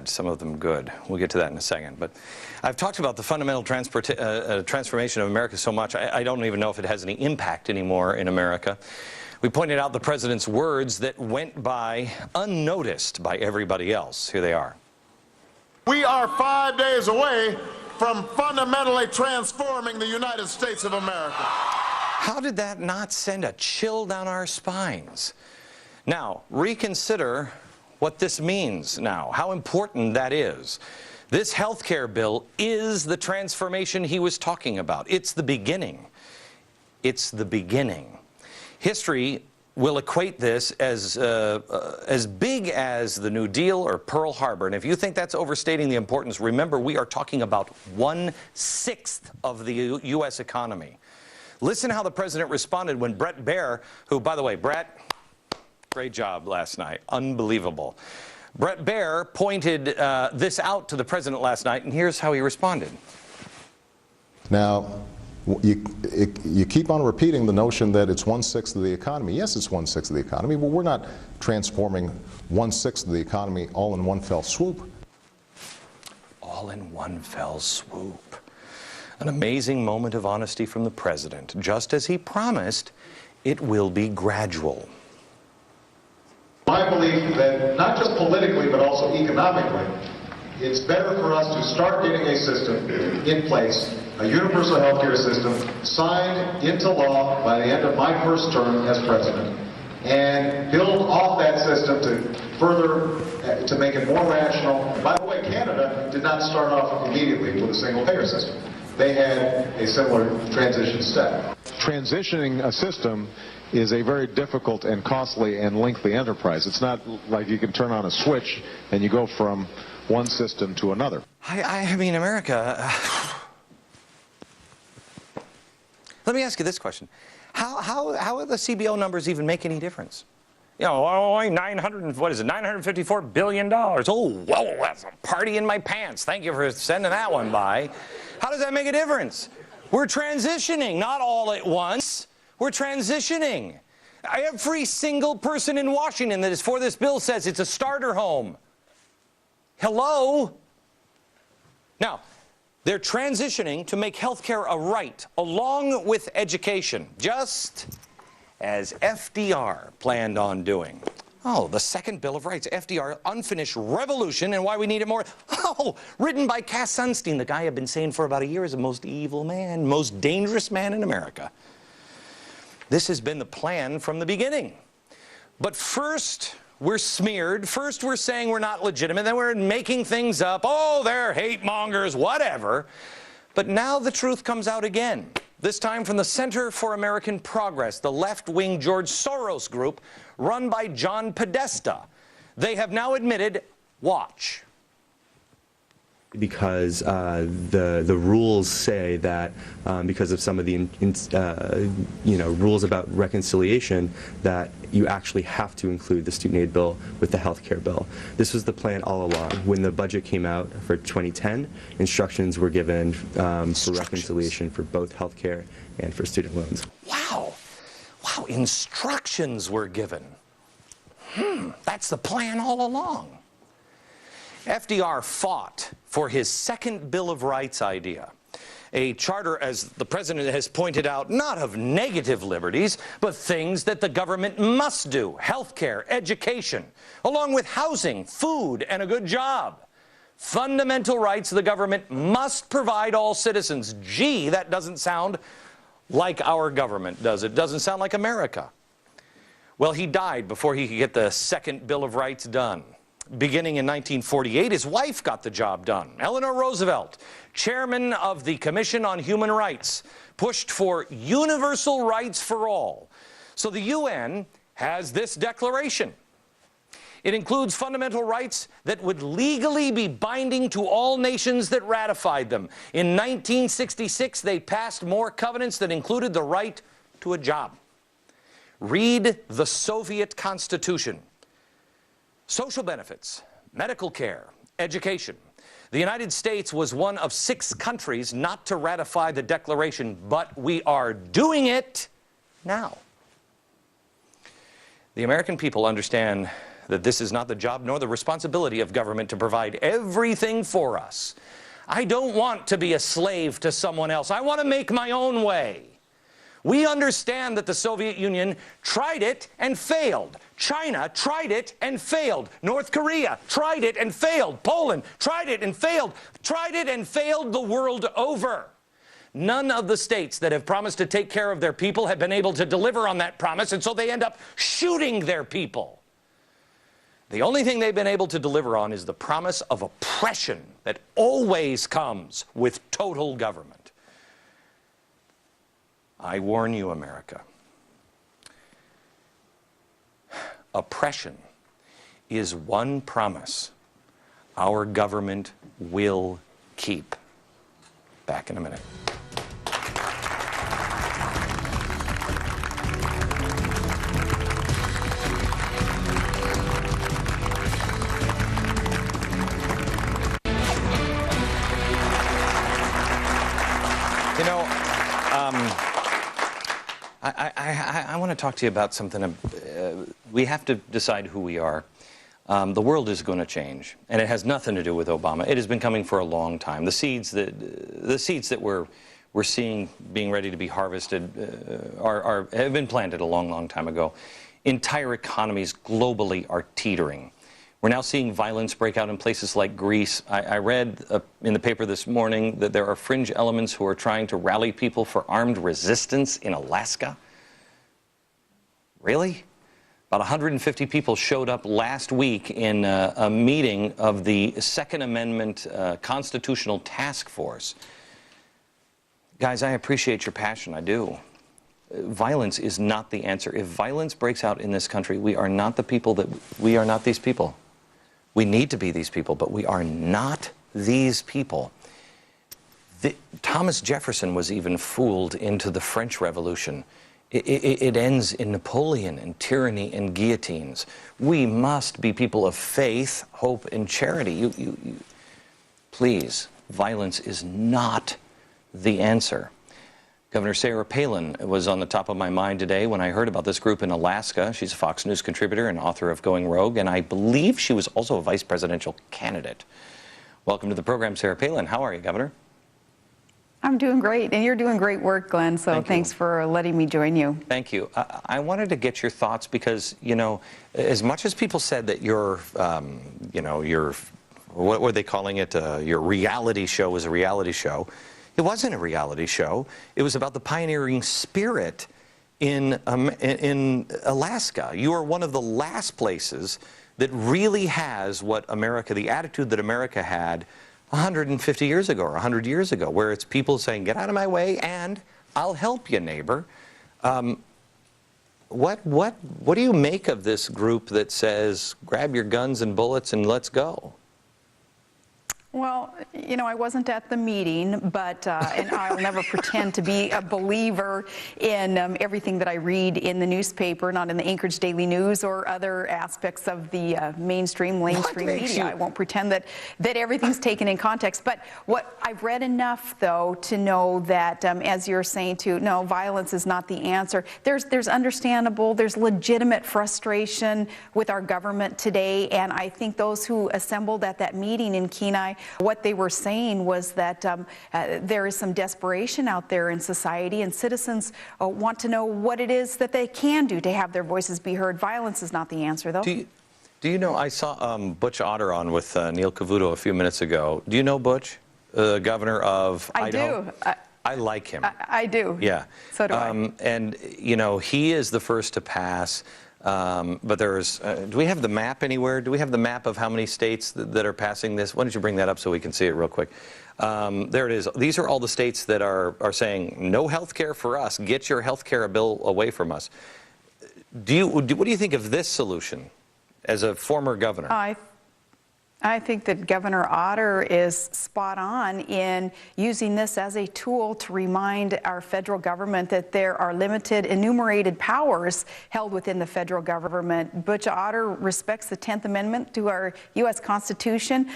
some of them good. We'll get to that in a second. But I've talked about the fundamental transformation of America so much, I don't even know if it has any impact anymore in America. We pointed out the president's words that went by unnoticed by everybody else. Here they are. We are 5 days away from fundamentally transforming the United States of America. How did that not send a chill down our spines? Now, reconsider what this means now, how important that is. This health care bill is the transformation he was talking about. It's the beginning. It's the beginning. History will equate this as big as the New Deal or Pearl Harbor. And if you think that's overstating the importance, remember we are talking about 1/6 of the U.S. economy. Listen how the president responded when Brett Baer, who, by the way, Brett, great job last night, unbelievable. Brett Baer pointed this out to the president last night, and here's how he responded. Now, you keep on repeating the notion that it's 1/6 of the economy. Yes, it's 1/6 of the economy, but we're not transforming 1/6 of the economy all in one fell swoop. All in one fell swoop. An amazing moment of honesty from the president. Just as he promised, it will be gradual. I believe that not just politically but also economically, it's better for us to start getting a system in place, a universal health care system, signed into law by the end of my first term as president, and build off that system to further, to make it more rational. By the way, Canada did not start off immediately with a single-payer system. They had a similar transition step. Transitioning a system is a very difficult and costly and lengthy enterprise. It's not like you can turn on a switch and you go from one system to another. I mean, America, let me ask you this question. How do the CBO numbers even make any difference? You know, only $954 billion. Oh, whoa, that's a party in my pants. Thank you for sending that one by. How does that make a difference? We're transitioning, not all at once. We're transitioning. Every single person in Washington that is for this bill says it's a starter home. Hello? Now, they're transitioning to make health care a right, along with education, just as FDR planned on doing. Oh, the second Bill of Rights, FDR, unfinished revolution, and why we need it more. Oh, written by Cass Sunstein, the guy I've been saying for about a year is the most evil man, most dangerous man in America. This has been the plan from the beginning. But first, we're smeared. First, we're saying we're not legitimate. Then we're making things up. Oh, they're hate mongers, whatever. But now the truth comes out again. This time from the Center for American Progress, the left-wing George Soros group run by John Podesta. They have now admitted, watch. Because the rules say that because of some of the rules about reconciliation, that you actually have to include the student aid bill with the health care bill. This was the plan all along. When the budget came out for 2010, instructions were given for reconciliation for both health care and for student loans. Wow. Wow, instructions were given. That's the plan all along. FDR fought for his second Bill of Rights idea, a charter, as the president has pointed out, not of negative liberties, but things that the government must do: health care, education, along with housing, food, and a good job. Fundamental rights the government must provide all citizens. Gee, that doesn't sound like our government, does it? Doesn't sound like America. Well, he died before he could get the second Bill of Rights done. Beginning in 1948, his wife got the job done. Eleanor Roosevelt, chairman of the Commission on Human Rights, pushed for universal rights for all. So the UN has this declaration. It includes fundamental rights that would legally be binding to all nations that ratified them. In 1966, they passed more covenants that included the right to a job. Read the Soviet Constitution. Social benefits, medical care, education. The United States was one of 6 countries not to ratify the declaration, but we are doing it now. The American people understand that this is not the job nor the responsibility of government to provide everything for us. I don't want to be a slave to someone else. I want to make my own way. We understand that the Soviet Union tried it and failed. China tried it and failed. North Korea tried it and failed. Poland tried it and failed. Tried it and failed the world over. None of the states that have promised to take care of their people have been able to deliver on that promise, and so they end up shooting their people. The only thing they've been able to deliver on is the promise of oppression that always comes with total government. I warn you, America. Oppression is one promise our government will keep. Back in a minute. You know, I want to talk to you about something. We have to decide who we are. The world is going to change, and it has nothing to do with Obama. It has been coming for a long time. The seeds that we're seeing being ready to be harvested have been planted a long, long time ago. Entire economies globally are teetering. We're now seeing violence break out in places like Greece. I read in the paper this morning that there are fringe elements who are trying to rally people for armed resistance in Alaska. Really? About 150 people showed up last week in a meeting of the Second Amendment Constitutional Task Force. Guys, I appreciate your passion, I do. Violence is not the answer. If violence breaks out in this country, we are not these people. We need to be these people, but we are not these people. Thomas Jefferson was even fooled into the French Revolution. It ends in Napoleon and tyranny and guillotines. We must be people of faith, hope, and charity. Please, violence is not the answer. Governor Sarah Palin was on the top of my mind today when I heard about this group in Alaska. She's a Fox News contributor and author of Going Rogue, and I believe she was also a vice presidential candidate. Welcome to the program, Sarah Palin. How are you, Governor? I'm doing great, and you're doing great work, Glenn, so thanks for letting me join you. Thank you. I wanted to get your thoughts because, you know, as much as people said that your what were they calling it, your reality show was a reality show, it wasn't a reality show. It was about the pioneering spirit in Alaska. You are one of the last places that really has what America, the attitude that America had 150 years ago or 100 years ago, where it's people saying, get out of my way and I'll help you, neighbor. What do you make of this group that says, grab your guns and bullets and let's go? Well, you know, I wasn't at the meeting, but and I'll never pretend to be a believer in everything that I read in the newspaper, not in the Anchorage Daily News or other aspects of the mainstream media. I won't pretend that everything's taken in context. But what I've read enough, though, to know that, as you're saying, no, violence is not the answer. There's understandable, there's legitimate frustration with our government today, and I think those who assembled at that meeting in Kenai, what they were saying was that there is some desperation out there in society, and citizens want to know what it is that they can do to have their voices be heard. Violence is not the answer, though. Do you know, I saw Butch Otter on with Neil Cavuto a few minutes ago. Do you know Butch, governor of Idaho? I do. I like him. I do. Yeah. So do I. And, you know, he is the first to pass. But there's, do we have the map anywhere? Do we have the map of how many states that are passing this? Why don't you bring that up so we can see it real quick? There it is. These are all the states that are saying no health care for us. Get your health care bill away from us. What do you think of this solution as a former governor? I think that Governor Otter is spot on in using this as a tool to remind our federal government that there are limited enumerated powers held within the federal government. Butch Otter respects the 10th Amendment to our U.S. Constitution.